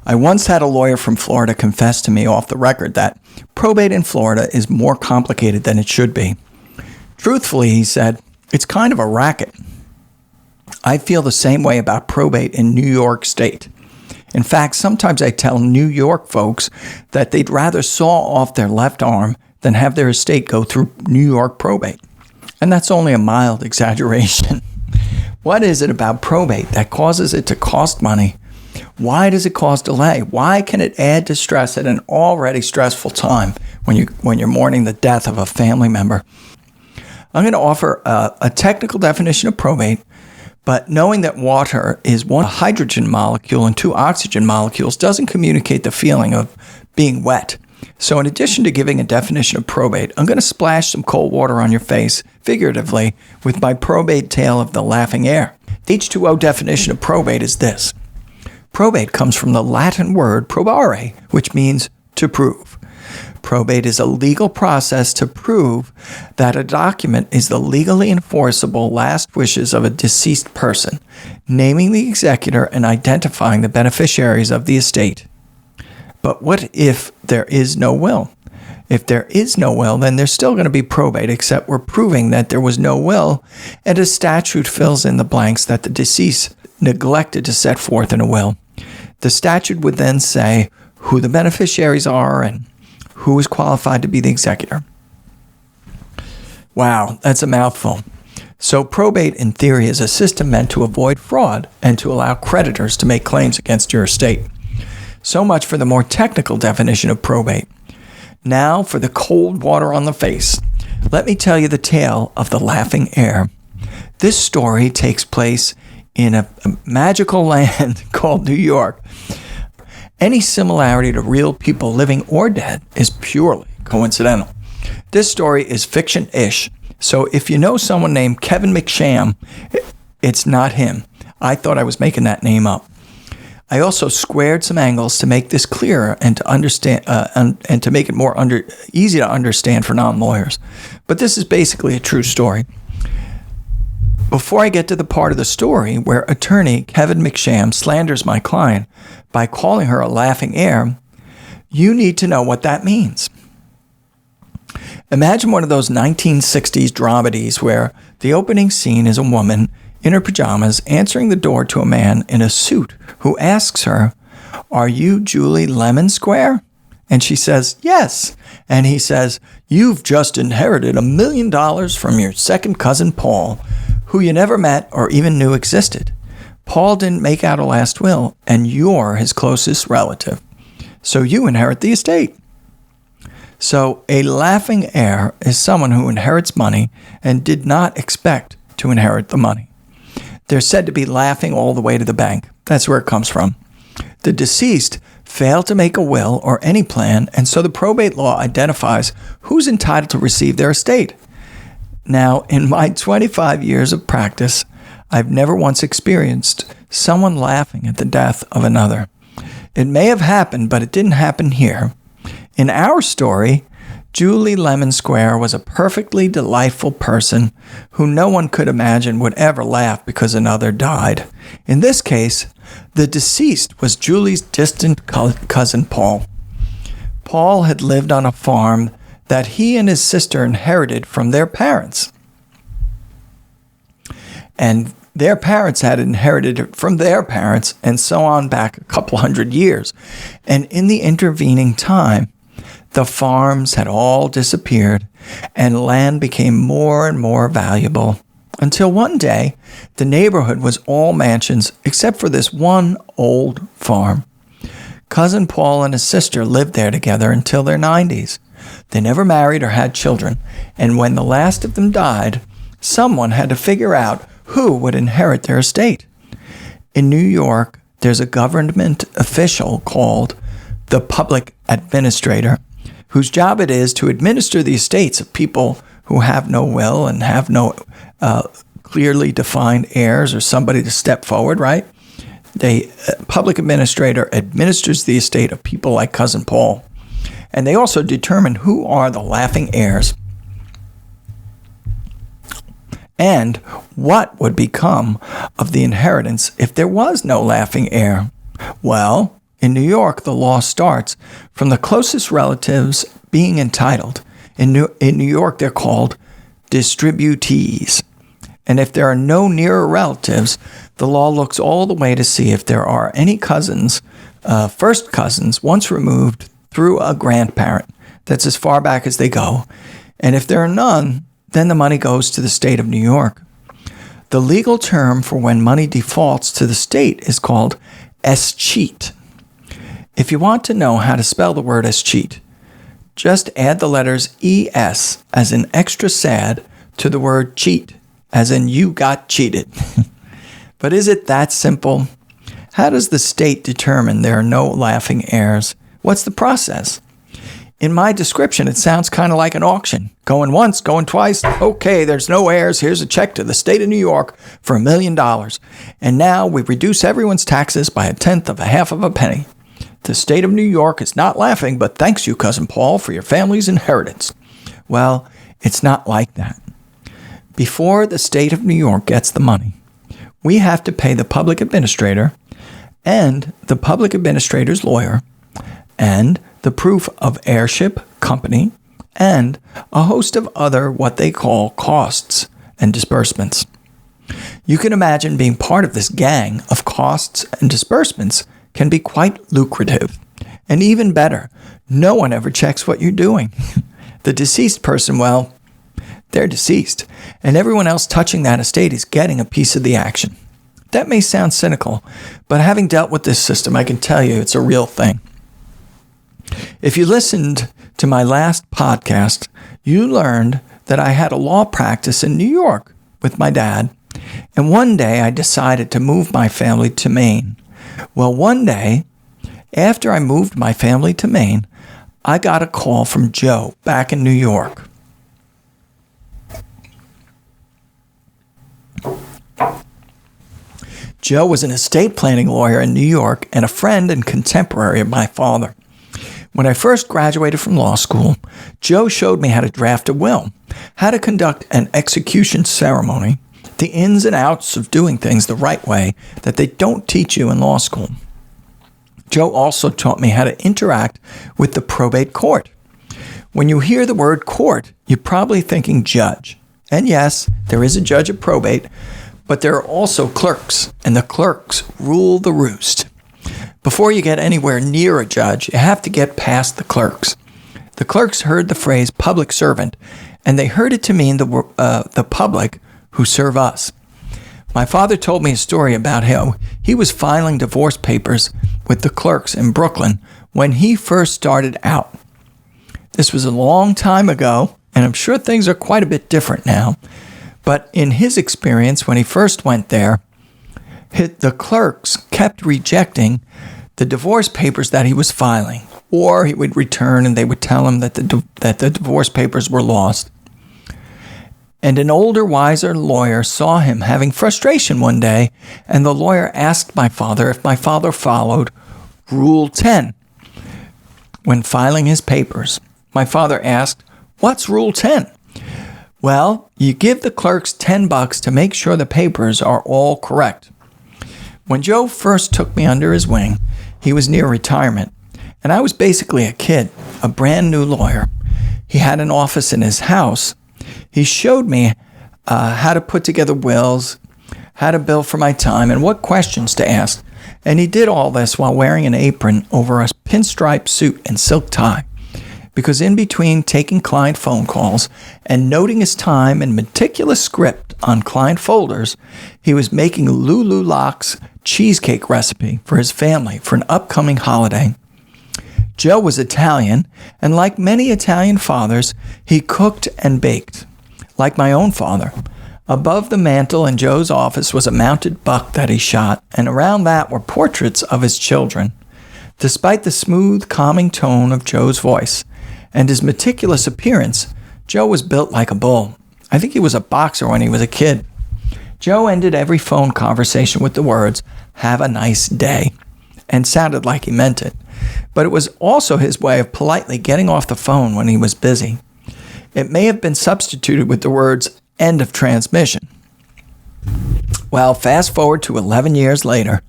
I once had a lawyer from Florida confess to me off the record that probate in Florida is more complicated than it should be. Truthfully, he said, it's kind of a racket. I feel the same way about probate in New York State. In fact, sometimes I tell New York folks that they'd rather saw off their left arm than have their estate go through New York probate. And that's only a mild exaggeration. What is it about probate that causes it to cost money? Why does it cause delay? Why can it add to stress at an already stressful time when you're mourning the death of a family member? I'm going to offer a technical definition of probate, but knowing that water is one hydrogen molecule and two oxygen molecules doesn't communicate the feeling of being wet. So in addition to giving a definition of probate, I'm going to splash some cold water on your face, figuratively, with my probate tale of the Laughing Heir. The H2O definition of probate is this. Probate comes from the Latin word probare, which means to prove. Probate is a legal process to prove that a document is the legally enforceable last wishes of a deceased person, naming the executor and identifying the beneficiaries of the estate. But what if there is no will? If there is no will, then there's still going to be probate, except we're proving that there was no will, and a statute fills in the blanks that the deceased neglected to set forth in a will. The statute would then say who the beneficiaries are and who is qualified to be the executor. Wow, that's a mouthful. So probate, in theory, is a system meant to avoid fraud and to allow creditors to make claims against your estate. So much for the more technical definition of probate. Now for the cold water on the face. Let me tell you the tale of the Laughing Heir. This story takes place in a magical land called New York. Any similarity to real people, living or dead, is purely coincidental. This story is fiction-ish, so if you know someone named Kevin McSham, it's not him. I thought I was making that name up. I also squared some angles to make this clearer and to understand and to make it more easy to understand for non-lawyers. But this is basically a true story. Before I get to the part of the story where attorney Kevin McSham slanders my client by calling her a laughing heir, you need to know what that means. Imagine one of those 1960s dramedies where the opening scene is a woman in her pajamas answering the door to a man in a suit who asks her, "Are you Julie Lemonsquare?" And she says, "Yes." And he says, "You've just inherited $1 million from your second cousin Paul, who you never met or even knew existed. Paul didn't make out a last will, and you're his closest relative. So you inherit the estate." So a laughing heir is someone who inherits money and did not expect to inherit the money. They're said to be laughing all the way to the bank. That's where it comes from. The deceased failed to make a will or any plan, and so the probate law identifies who's entitled to receive their estate. Now, in my 25 years of practice, I've never once experienced someone laughing at the death of another. It may have happened, but it didn't happen here. In our story, Julie Lemonsquare was a perfectly delightful person who no one could imagine would ever laugh because another died. In this case, the deceased was Julie's distant cousin Paul. Paul had lived on a farm that he and his sister inherited from their parents. And their parents had inherited it from their parents, and so on back a couple hundred years. And in the intervening time, the farms had all disappeared, and land became more and more valuable, until one day, the neighborhood was all mansions except for this one old farm. Cousin Paul and his sister lived there together until their 90s. They never married or had children, and when the last of them died, someone had to figure out who would inherit their estate. In New York, there's a government official called the public administrator, whose job it is to administer the estates of people who have no will and have no clearly defined heirs or somebody to step forward, right? The public administrator administers the estate of people like Cousin Paul. And they also determine who are the laughing heirs and what would become of the inheritance if there was no laughing heir. Well, In New York, the law starts from the closest relatives being entitled. In New York, they're called distributees. And if there are no nearer relatives, the law looks all the way to see if there are any cousins, first cousins, once removed through a grandparent. That's as far back as they go. And if there are none, then the money goes to the state of New York. The legal term for when money defaults to the state is called escheat. If you want to know how to spell the word escheat, just add the letters ES as in extra sad to the word cheat, as in you got cheated. But is it that simple? How does the state determine there are no laughing heirs? What's the process? In my description, it sounds kind of like an auction. Going once, going twice. Okay, there's no heirs. Here's a check to the state of New York for $1 million. And now we reduce everyone's taxes by 1/10 of a half of a penny. The state of New York is not laughing, but thanks you, Cousin Paul, for your family's inheritance. Well, it's not like that. Before the state of New York gets the money, we have to pay the public administrator and the public administrator's lawyer and the proof of heirship company and a host of other what they call costs and disbursements. You can imagine being part of this gang of costs and disbursements can be quite lucrative. And even better, no one ever checks what you're doing. The deceased person, well, they're deceased, and everyone else touching that estate is getting a piece of the action. That may sound cynical, but having dealt with this system, I can tell you it's a real thing. If you listened to my last podcast, you learned that I had a law practice in New York with my dad, and one day I decided to move my family to Maine. Well, one day, after I moved my family to Maine, I got a call from Joe back in New York. Joe was an estate planning lawyer in New York and a friend and contemporary of my father. When I first graduated from law school, Joe showed me how to draft a will, how to conduct an execution ceremony, the ins and outs of doing things the right way that they don't teach you in law school. Joe also taught me how to interact with the probate court. When you hear the word court, you're probably thinking judge. And yes, there is a judge of probate, but there are also clerks, and the clerks rule the roost. Before you get anywhere near a judge, you have to get past the clerks. The clerks heard the phrase public servant, and they heard it to mean the public who serve us. My father told me a story about how he was filing divorce papers with the clerks in Brooklyn when he first started out. This was a long time ago, and I'm sure things are quite a bit different now. But in his experience, when he first went there, the clerks kept rejecting the divorce papers that he was filing, or he would return and they would tell him that the divorce papers were lost. And an older, wiser lawyer saw him having frustration one day, and the lawyer asked my father if my father followed Rule 10 when filing his papers. My father asked, "What's Rule 10?" "Well, you give the clerks $10 to make sure the papers are all correct." When Joe first took me under his wing, he was near retirement, and I was basically a kid, a brand new lawyer. He had an office in his house. He showed me how to put together wills, how to bill for my time, and what questions to ask. And he did all this while wearing an apron over a pinstripe suit and silk tie. Because in between taking client phone calls and noting his time in meticulous script on client folders, he was making Lulu Locke's cheesecake recipe for his family for an upcoming holiday. Joe was Italian, and like many Italian fathers, he cooked and baked. Like my own father, above the mantel in Joe's office was a mounted buck that he shot, and around that were portraits of his children. Despite the smooth, calming tone of Joe's voice and his meticulous appearance, Joe was built like a bull. I think he was a boxer when he was a kid. Joe ended every phone conversation with the words, "Have a nice day," and sounded like he meant it. But it was also his way of politely getting off the phone when he was busy. It may have been substituted with the words, "end of transmission." Well, fast forward to 11 years later,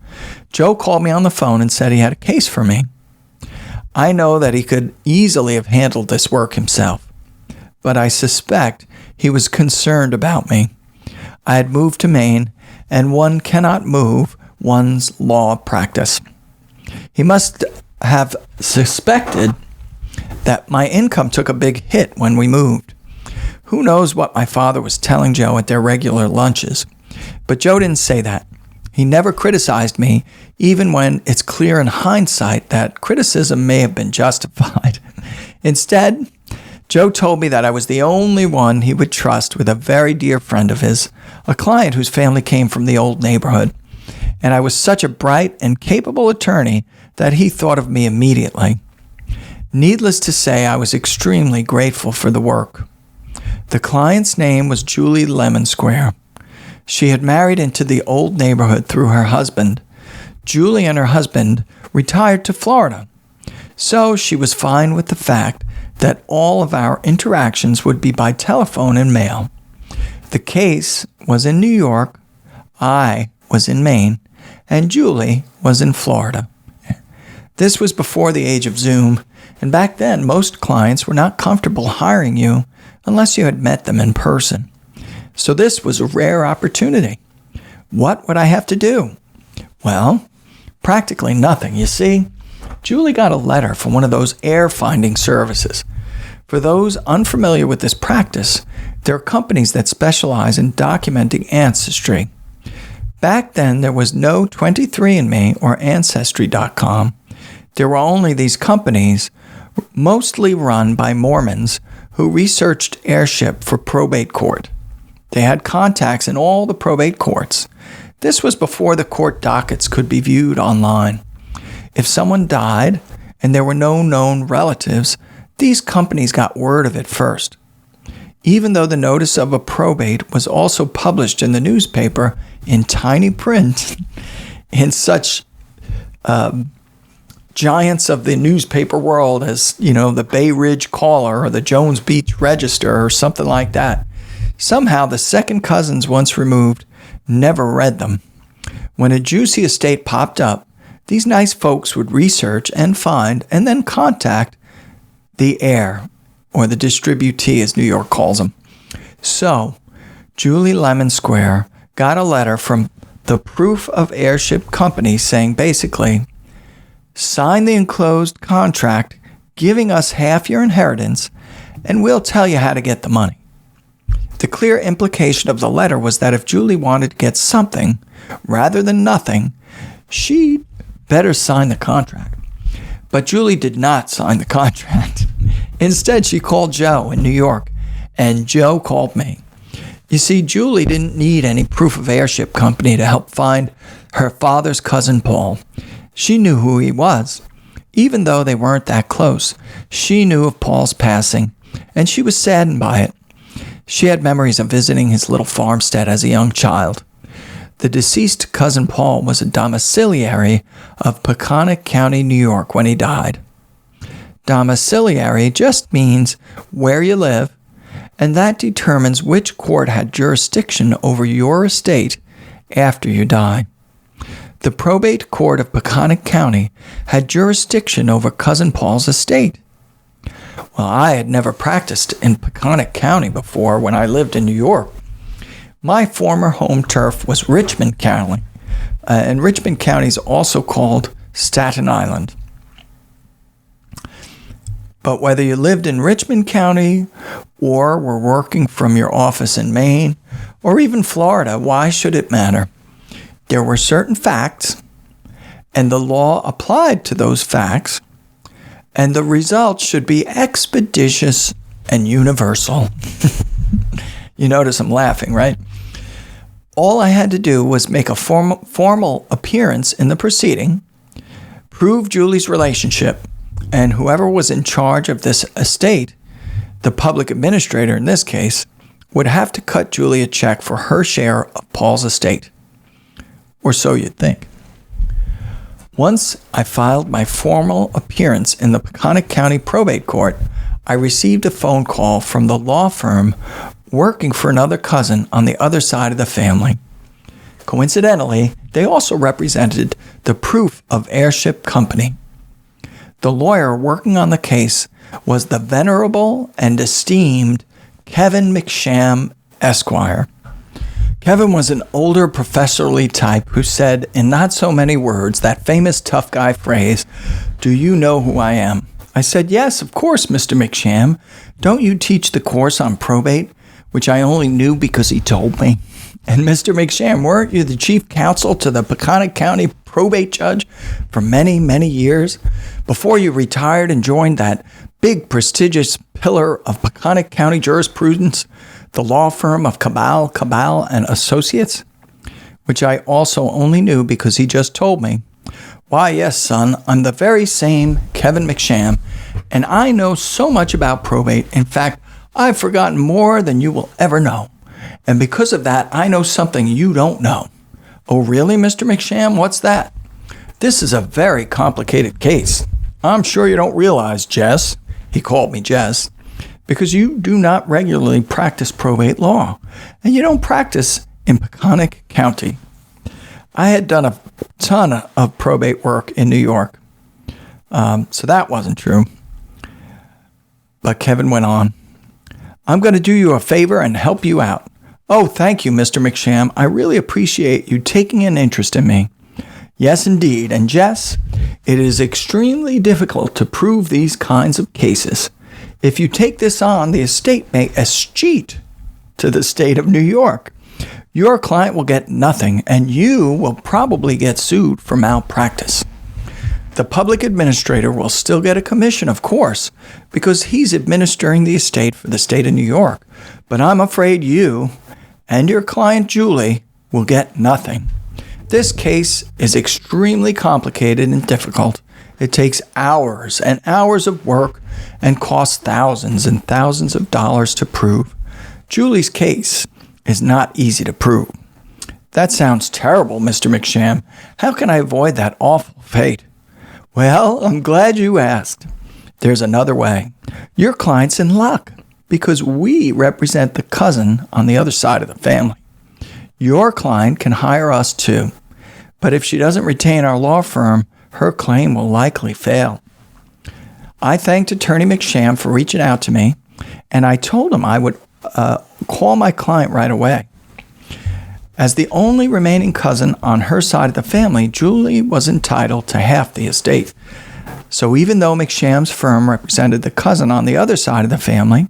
Joe called me on the phone and said he had a case for me. I know that he could easily have handled this work himself, but I suspect he was concerned about me. I had moved to Maine, and one cannot move one's law practice. He must have suspected that my income took a big hit when we moved. Who knows what my father was telling Joe at their regular lunches, but Joe didn't say that. He never criticized me, even when it's clear in hindsight that criticism may have been justified. Instead, Joe told me that I was the only one he would trust with a very dear friend of his, a client whose family came from the old neighborhood. And I was such a bright and capable attorney that he thought of me immediately. Needless to say, I was extremely grateful for the work. The client's name was Julie Lemonsquare. She had married into the old neighborhood through her husband. Julie and her husband retired to Florida, so she was fine with the fact that all of our interactions would be by telephone and mail. The case was in New York, I was in Maine, and Julie was in Florida. This was before the age of Zoom, and back then most clients were not comfortable hiring you unless you had met them in person. So this was a rare opportunity. What would I have to do? Well, practically nothing. You see, Julie got a letter from one of those heir finding services. For those unfamiliar with this practice, there are companies that specialize in documenting ancestry. Back then, there was no 23andMe or Ancestry.com. There were only these companies, mostly run by Mormons, who researched heirship for probate court. They had contacts in all the probate courts. This was before the court dockets could be viewed online. If someone died and there were no known relatives, these companies got word of it first. Even though the notice of a probate was also published in the newspaper in tiny print, in such giants of the newspaper world as, the Bay Ridge Caller or the Jones Beach Register or something like that, somehow the second cousins once removed never read them. When a juicy estate popped up, these nice folks would research and find and then contact the heir, or the distributee as New York calls them. So, Julie Lemonsquare got a letter from the proof of heirship company saying basically, sign the enclosed contract giving us half your inheritance and we'll tell you how to get the money. The clear implication of the letter was that if Julie wanted to get something rather than nothing, she'd better sign the contract. But Julie did not sign the contract. Instead, she called Joe in New York, and Joe called me. You see, Julie didn't need any proof of heirship company to help find her father's cousin Paul. She knew who he was. Even though they weren't that close, she knew of Paul's passing, and she was saddened by it. She had memories of visiting his little farmstead as a young child. The deceased cousin Paul was a domiciliary of Peconic County, New York, when he died. Domiciliary just means where you live, and that determines which court had jurisdiction over your estate after you die. The probate court of Peconic County had jurisdiction over cousin Paul's estate. Well, I had never practiced in Peconic County before when I lived in New York. My former home turf was Richmond County, and Richmond County is also called Staten Island. But whether you lived in Richmond County or were working from your office in Maine or even Florida, why should it matter? There were certain facts, and the law applied to those facts, and the results should be expeditious and universal. You notice I'm laughing, right? All I had to do was make a formal appearance in the proceeding, prove Julie's relationship, and whoever was in charge of this estate, the public administrator in this case, would have to cut Julie a check for her share of Paul's estate. Or so you'd think. Once I filed my formal appearance in the Peconic County Probate Court, I received a phone call from the law firm working for another cousin on the other side of the family. Coincidentally, they also represented the proof of heirship company. The lawyer working on the case was the venerable and esteemed Kevin McSham, Esquire. Kevin was an older professorly type who said, in not so many words, that famous tough guy phrase, "Do you know who I am?" I said, "Yes, of course, Mr. McSham. Don't you teach the course on probate?" Which I only knew because he told me. "And Mr. McSham, weren't you the chief counsel to the Peconic County probate judge for many, many years before you retired and joined that big, prestigious pillar of Peconic County jurisprudence, the law firm of Cabal and Associates?" Which I also only knew because he just told me. "Why, yes, son, I'm the very same Kevin McSham, and I know so much about probate. In fact, I've forgotten more than you will ever know. And because of that, I know something you don't know." "Oh, really, Mr. McSham? What's that?" "This is a very complicated case. I'm sure you don't realize, Jess," he called me Jess, "because you do not regularly practice probate law, and you don't practice in Peconic County." I had done a ton of probate work in New York, so that wasn't true. But Kevin went on, "I'm going to do you a favor and help you out." "Oh, thank you, Mr. McSham. I really appreciate you taking an interest in me." "Yes, indeed. And Jess, it is extremely difficult to prove these kinds of cases. If you take this on, the estate may escheat to the state of New York. Your client will get nothing, and you will probably get sued for malpractice. The public administrator will still get a commission, of course, because he's administering the estate for the state of New York. But I'm afraid you and your client, Julie, will get nothing. This case is extremely complicated and difficult. It takes hours and hours of work and costs thousands and thousands of dollars to prove. Julie's case is not easy to prove." "That sounds terrible, Mr. McSham. How can I avoid that awful fate?" "Well, I'm glad you asked. There's another way. Your client's in luck because we represent the cousin on the other side of the family. Your client can hire us too, but if she doesn't retain our law firm, her claim will likely fail." I thanked Attorney McSham for reaching out to me, and I told him I would call my client right away. As the only remaining cousin on her side of the family, Julie was entitled to half the estate. So even though McSham's firm represented the cousin on the other side of the family,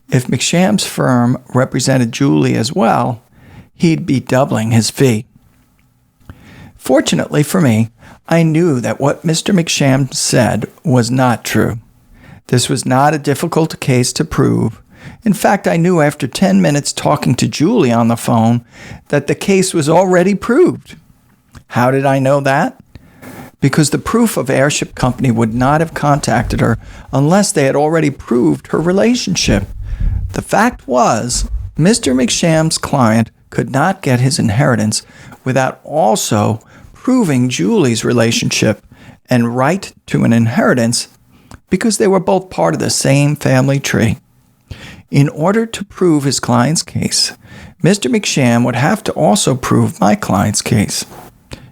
if McSham's firm represented Julie as well, he'd be doubling his fee. Fortunately for me, I knew that what Mr. McSham said was not true. This was not a difficult case to prove. In fact, I knew after 10 minutes talking to Julie on the phone that the case was already proved. How did I know that? Because the proof of heirship company would not have contacted her unless they had already proved her relationship. The fact was, Mr. McSham's client could not get his inheritance without also proving Julie's relationship and right to an inheritance because they were both part of the same family tree. In order to prove his client's case, Mr. McSham would have to also prove my client's case.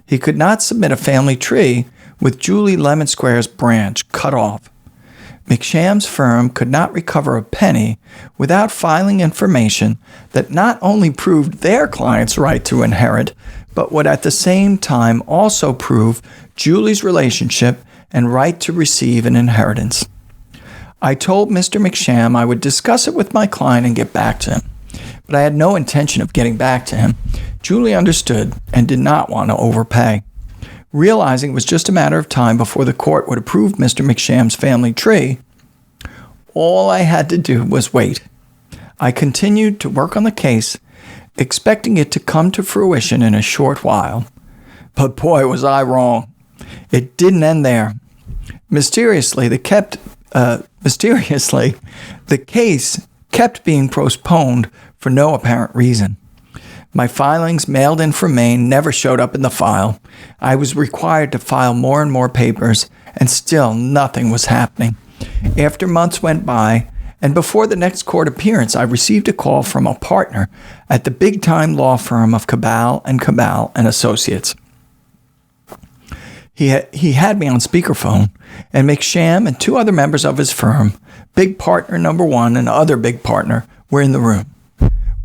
He could not submit a family tree with Julie Lemonsquare's branch cut off. McSham's firm could not recover a penny without filing information that not only proved their client's right to inherit, but would at the same time also prove Julie's relationship and right to receive an inheritance. I told Mr. McSham I would discuss it with my client and get back to him, but I had no intention of getting back to him. Julie understood and did not want to overpay. Realizing it was just a matter of time before the court would approve Mr. McSham's family tree, all I had to do was wait. I continued to work on the case, expecting it to come to fruition in a short while. But boy, was I wrong. It didn't end there. Mysteriously, the case kept being postponed for no apparent reason. My filings mailed in from Maine never showed up in the file. I was required to file more and more papers, and still nothing was happening. After months went by, And before the next court appearance, I received a call from a partner at the big-time law firm of Cabal and Associates. He had me on speakerphone, and McSham and two other members of his firm, big partner number one and other big partner, were in the room.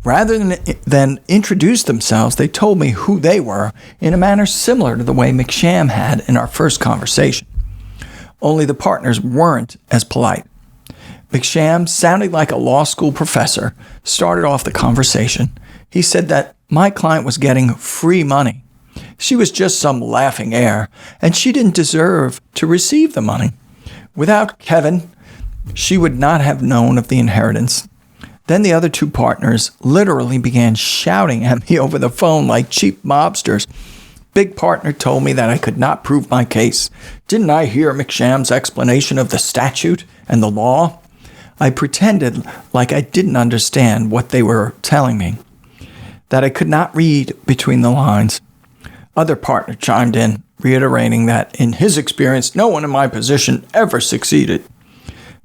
Rather than introduce themselves, they told me who they were in a manner similar to the way McSham had in our first conversation. Only the partners weren't as polite. McSham, sounding like a law school professor, started off the conversation. He said that my client was getting free money. She was just some laughing heir, and she didn't deserve to receive the money. Without Kevin, she would not have known of the inheritance. Then the other two partners literally began shouting at me over the phone like cheap mobsters. Big partner told me that I could not prove my case. Didn't I hear McSham's explanation of the statute and the law? I pretended like I didn't understand what they were telling me, that I could not read between the lines. Other partner chimed in, reiterating that in his experience, no one in my position ever succeeded.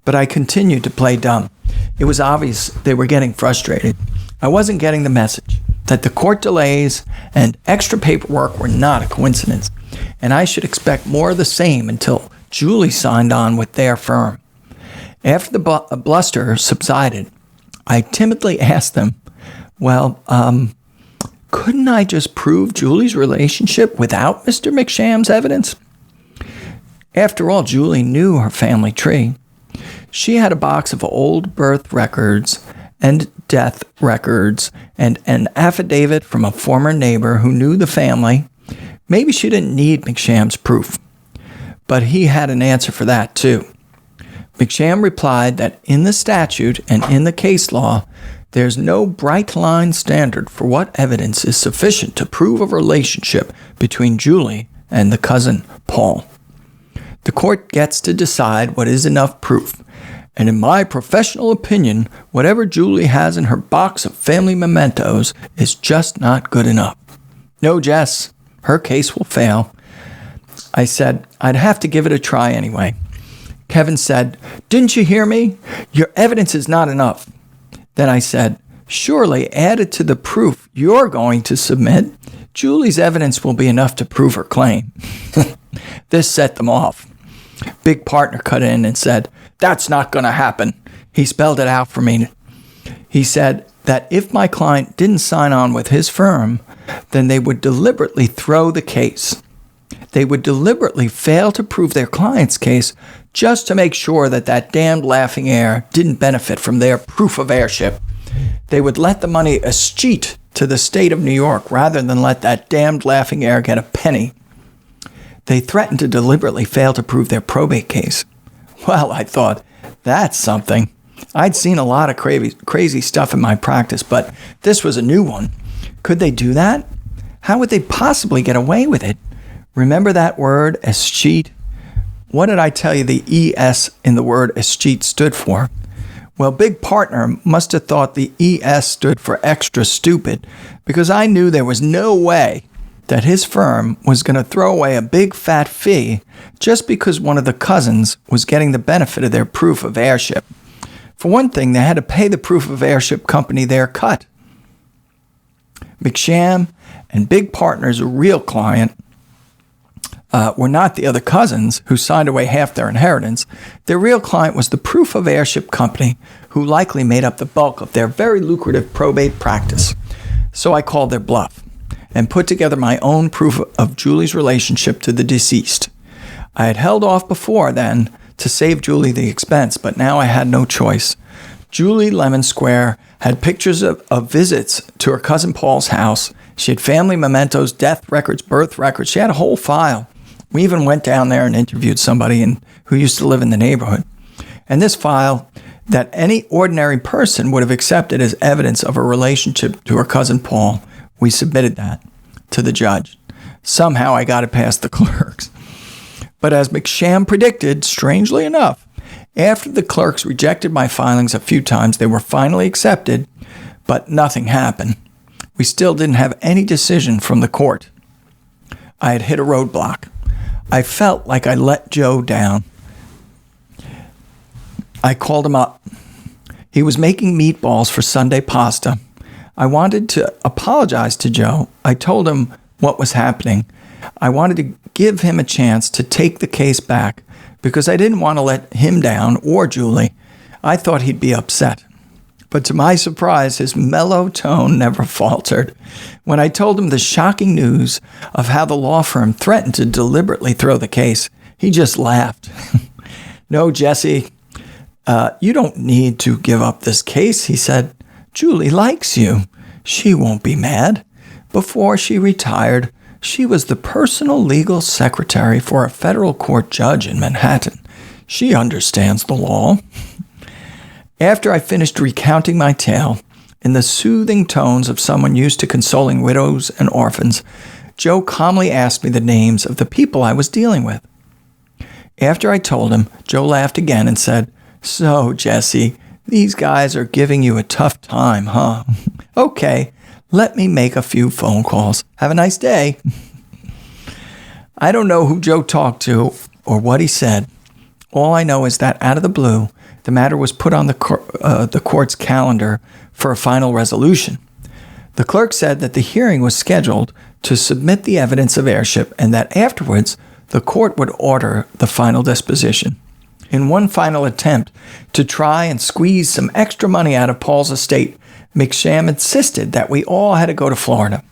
But I continued to play dumb. It was obvious they were getting frustrated. I wasn't getting the message that the court delays and extra paperwork were not a coincidence, and I should expect more of the same until Julie signed on with their firm. After the bluster subsided, I timidly asked them, couldn't I just prove Julie's relationship without Mr. McSham's evidence? After all, Julie knew her family tree. She had a box of old birth records and death records and an affidavit from a former neighbor who knew the family. Maybe she didn't need McSham's proof, but he had an answer for that too. McSham replied that in the statute and in the case law, there's no bright line standard for what evidence is sufficient to prove a relationship between Julie and the cousin, Paul. The court gets to decide what is enough proof, and in my professional opinion, whatever Julie has in her box of family mementos is just not good enough. No, Jess, her case will fail. I said, I'd have to give it a try anyway. Kevin said, didn't you hear me? Your evidence is not enough. Then I said, surely added to the proof you're going to submit, Julie's evidence will be enough to prove her claim. This set them off. Big partner cut in and said, that's not going to happen. He spelled it out for me. He said that if my client didn't sign on with his firm, then they would deliberately throw the case. They would deliberately fail to prove their client's case just to make sure that that damned Laughing Heir didn't benefit from their proof of heirship. They would let the money escheat to the state of New York rather than let that damned Laughing Heir get a penny. They threatened to deliberately fail to prove their probate case. Well, I thought, that's something. I'd seen a lot of crazy stuff in my practice, but this was a new one. Could they do that? How would they possibly get away with it? Remember that word, escheat? What did I tell you the ES in the word escheat stood for? Well, Big Partner must have thought the ES stood for extra stupid, because I knew there was no way that his firm was going to throw away a big fat fee just because one of the cousins was getting the benefit of their proof of heirship. For one thing, they had to pay the proof of heirship company their cut. McSham and Big Partner's real client were not the other cousins who signed away half their inheritance. Their real client was the proof of heirship company who likely made up the bulk of their very lucrative probate practice. So I called their bluff and put together my own proof of Julie's relationship to the deceased. I had held off before then to save Julie the expense, but now I had no choice. Julie Lemonsquare had pictures of visits to her cousin Paul's house. She had family mementos, death records, birth records. She had a whole file. We even went down there and interviewed somebody who used to live in the neighborhood. And this file that any ordinary person would have accepted as evidence of a relationship to her cousin Paul, we submitted that to the judge. Somehow I got it past the clerks. But as McSham predicted, strangely enough, after the clerks rejected my filings a few times, they were finally accepted, but nothing happened. We still didn't have any decision from the court. I had hit a roadblock. I felt like I let Joe down. I called him up. He was making meatballs for Sunday pasta. I wanted to apologize to Joe. I told him what was happening. I wanted to give him a chance to take the case back because I didn't want to let him down or Julie. I thought he'd be upset. But to my surprise, his mellow tone never faltered. When I told him the shocking news of how the law firm threatened to deliberately throw the case, he just laughed. "No, Jesse, you don't need to give up this case," he said. "Julie likes you. She won't be mad. Before she retired, she was the personal legal secretary for a federal court judge in Manhattan. She understands the law." After I finished recounting my tale, in the soothing tones of someone used to consoling widows and orphans, Joe calmly asked me the names of the people I was dealing with. After I told him, Joe laughed again and said, "So, Jesse, these guys are giving you a tough time, huh? Okay, let me make a few phone calls. Have a nice day." I don't know who Joe talked to or what he said. All I know is that out of the blue, the matter was put on the court's calendar for a final resolution. The clerk said that the hearing was scheduled to submit the evidence of heirship and that afterwards the court would order the final disposition. In one final attempt to try and squeeze some extra money out of Paul's estate, McSham insisted that we all had to go to Florida.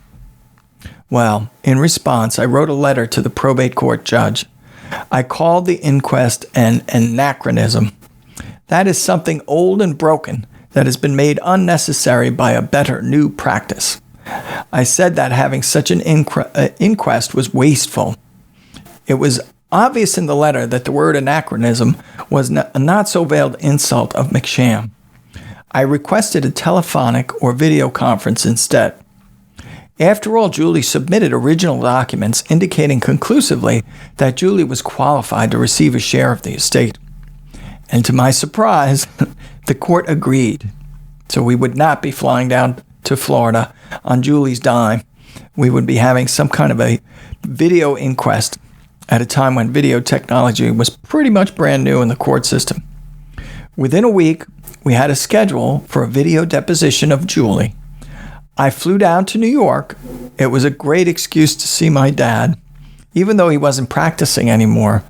Well, in response, I wrote a letter to the probate court judge. I called the inquest an anachronism. That is something old and broken that has been made unnecessary by a better new practice. I said that having such an inquest was wasteful. It was obvious in the letter that the word anachronism was a not-so-veiled insult of McSham. I requested a telephonic or video conference instead. After all, Julie submitted original documents indicating conclusively that Julie was qualified to receive a share of the estate. And to my surprise, the court agreed. So we would not be flying down to Florida on Julie's dime. We would be having some kind of a video inquest at a time when video technology was pretty much brand new in the court system. Within a week, we had a schedule for a video deposition of Julie. I flew down to New York. It was a great excuse to see my dad, even though he wasn't practicing anymore.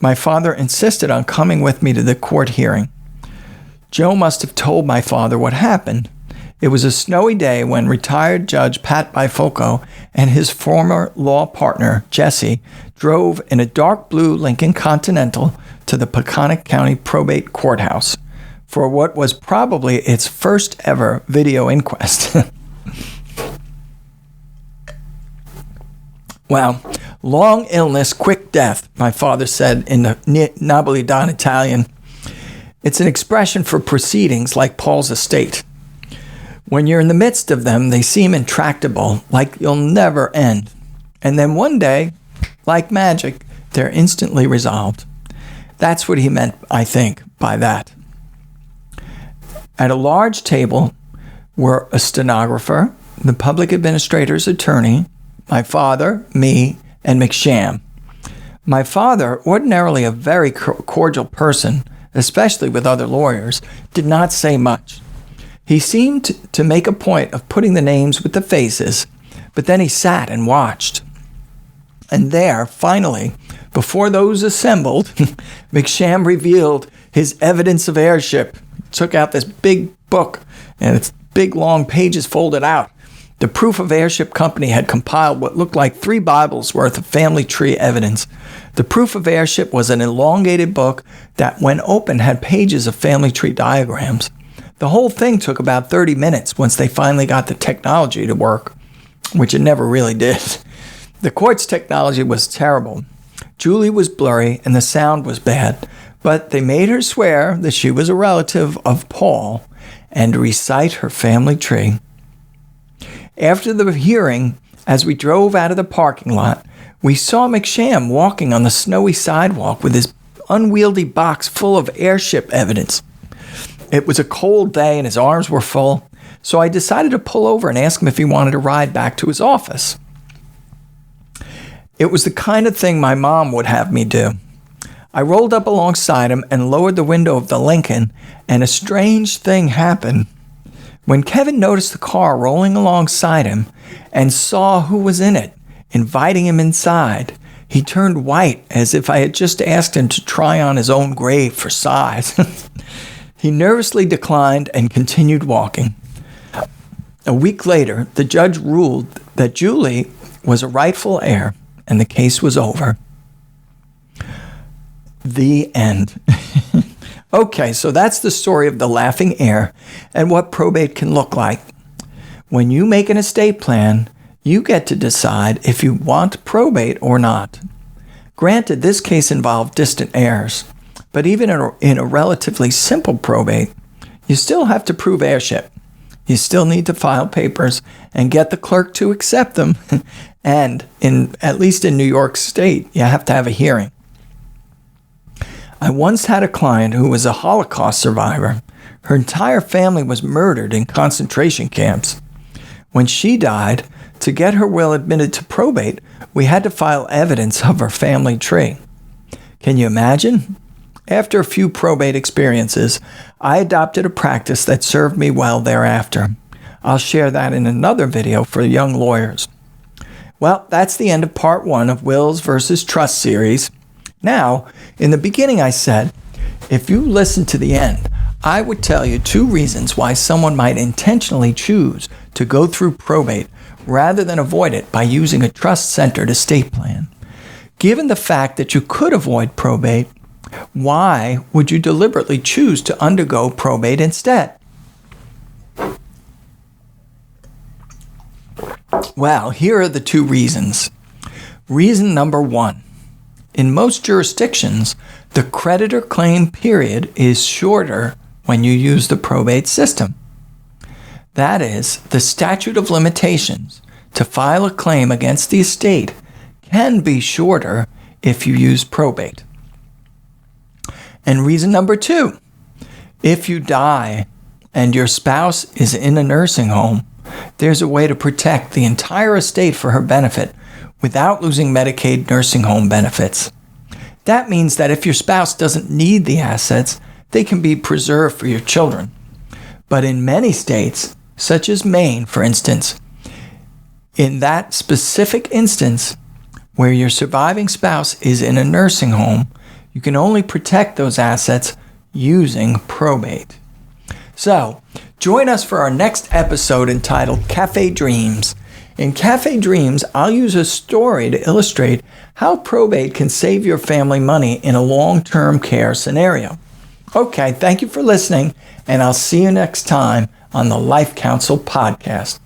My father insisted on coming with me to the court hearing. Joe must have told my father what happened. It was a snowy day when retired Judge Pat Bifulco and his former law partner, Jesse, drove in a dark blue Lincoln Continental to the Peconic County Probate Courthouse for what was probably its first ever video inquest. Wow. Long illness, quick death, my father said in the Napolitan Italian. It's an expression for proceedings like Paul's estate. When you're in the midst of them, they seem intractable, like you'll never end. And then one day, like magic, they're instantly resolved. That's what he meant, I think, by that. At a large table were a stenographer, the public administrator's attorney, my father, me, and McSham. My father, ordinarily a very cordial person, especially with other lawyers, did not say much. He seemed to make a point of putting the names with the faces, but then he sat and watched. And there, finally, before those assembled, McSham revealed his evidence of heirship. He took out this big book, and its big long pages folded out. The Proof of Heirship Company had compiled what looked like 3 Bibles worth of family tree evidence. The Proof of Heirship was an elongated book that, when opened, had pages of family tree diagrams. The whole thing took about 30 minutes once they finally got the technology to work, which it never really did. The court's technology was terrible. Julie was blurry and the sound was bad, but they made her swear that she was a relative of Paul and recite her family tree. After the hearing, as we drove out of the parking lot, we saw McSham walking on the snowy sidewalk with his unwieldy box full of heirship evidence. It was a cold day and his arms were full, so I decided to pull over and ask him if he wanted to ride back to his office. It was the kind of thing my mom would have me do. I rolled up alongside him and lowered the window of the Lincoln, and a strange thing happened. When Kevin noticed the car rolling alongside him and saw who was in it, inviting him inside, he turned white as if I had just asked him to try on his own grave for size. He nervously declined and continued walking. A week later, the judge ruled that Julie was a rightful heir, and the case was over. The end. Okay, so that's the story of the Laughing Heir and what probate can look like. When you make an estate plan, you get to decide if you want probate or not. Granted, this case involved distant heirs, but even in a relatively simple probate, you still have to prove heirship. You still need to file papers and get the clerk to accept them. And at least in New York State, you have to have a hearing. I once had a client who was a Holocaust survivor. Her entire family was murdered in concentration camps. When she died, to get her will admitted to probate, we had to file evidence of her family tree. Can you imagine? After a few probate experiences, I adopted a practice that served me well thereafter. I'll share that in another video for young lawyers. Well, that's the end of part 1 of Wills versus Trust series. Now, in the beginning I said, if you listen to the end, I would tell you 2 reasons why someone might intentionally choose to go through probate rather than avoid it by using a trust-centered estate plan. Given the fact that you could avoid probate, why would you deliberately choose to undergo probate instead? Well, here are the 2 reasons. Reason number 1. In most jurisdictions, the creditor claim period is shorter when you use the probate system. That is, the statute of limitations to file a claim against the estate can be shorter if you use probate. And reason number 2, if you die and your spouse is in a nursing home, there's a way to protect the entire estate for her benefit without losing Medicaid nursing home benefits. That means that if your spouse doesn't need the assets, they can be preserved for your children. But in many states, such as Maine, for instance, in that specific instance where your surviving spouse is in a nursing home, you can only protect those assets using probate. So, join us for our next episode entitled Cafe Dreams. In Cafe Dreams, I'll use a story to illustrate how probate can save your family money in a long-term care scenario. Okay, thank you for listening, and I'll see you next time on the Life Counsel Podcast.